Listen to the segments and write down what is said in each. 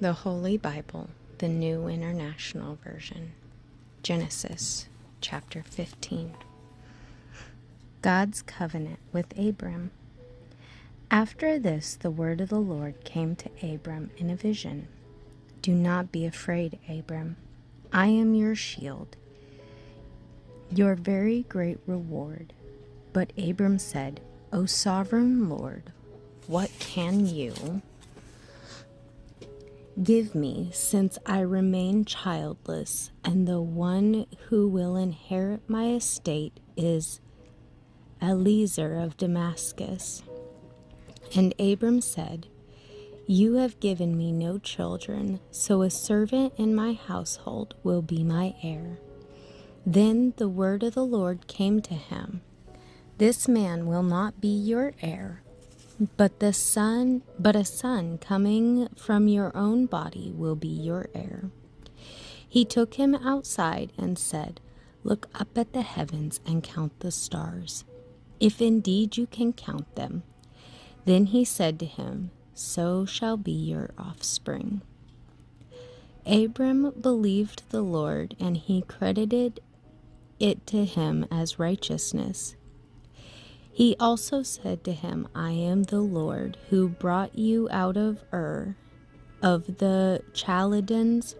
The Holy Bible, the New International Version. Genesis chapter 15. God's covenant with Abram. After this, the word of the Lord came to Abram in a vision. Do not be afraid, Abram. I am your shield, your very great reward. But Abram said, O sovereign Lord, what can you give me, since I remain childless, and the one who will inherit my estate is Eliezer of Damascus? And Abram said, You have given me no children, so a servant in my household will be my heir. Then the word of the Lord came to him, This man will not be your heir, but a son coming from your own body will be your heir. He took him outside and said, Look up at the heavens and count the stars, if indeed you can count them. Then he said to him, So shall be your offspring. Abram believed the Lord, and he credited it to him as righteousness. He also said to him, I am the Lord who brought you out of Ur of the Chaldeans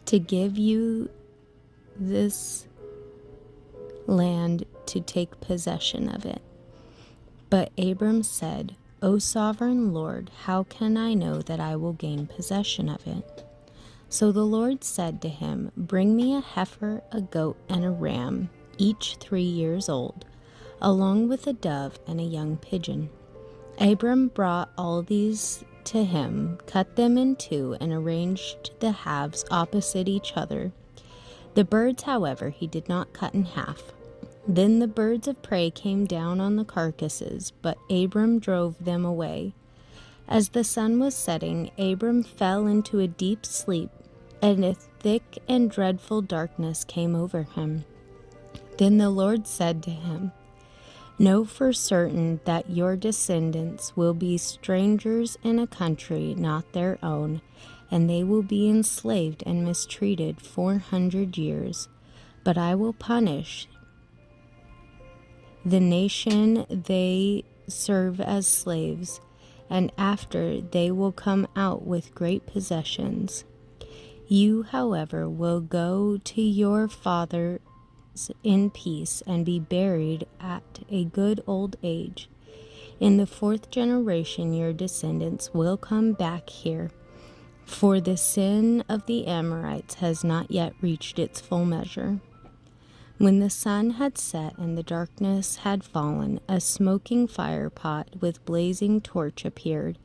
to give you this land to take possession of it. But Abram said, O sovereign Lord, how can I know that I will gain possession of it? So the Lord said to him, Bring me a heifer, a goat, and a ram, each 3 years old, along with a dove and a young pigeon. Abram brought all these to him, cut them in two, and arranged the halves opposite each other. The birds, however, he did not cut in half. Then the birds of prey came down on the carcasses, but Abram drove them away. As the sun was setting, Abram fell into a deep sleep, and a thick and dreadful darkness came over him. Then the Lord said to him, Know for certain that your descendants will be strangers in a country not their own, and they will be enslaved and mistreated 400 years. But I will punish the nation they serve as slaves, and after they will come out with great possessions. You, however, will go to your father in peace and be buried at a good old age. In the 4th generation your descendants will come back here, for the sin of the Amorites has not yet reached its full measure. When the sun had set and the darkness had fallen, a smoking fire pot with blazing torch appeared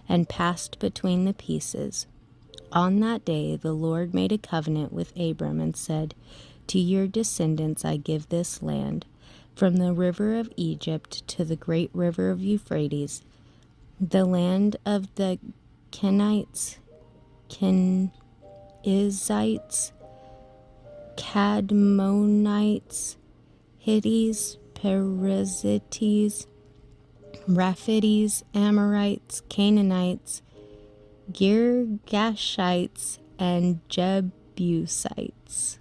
and passed between the pieces. On that day the Lord made a covenant with Abram and said, To your descendants I give this land, from the river of Egypt to the great river of Euphrates, the land of the Kenites, Kenizzites, Cadmonites, Hittites, Perizzites, Rephites, Amorites, Canaanites, Girgashites, and Jebusites.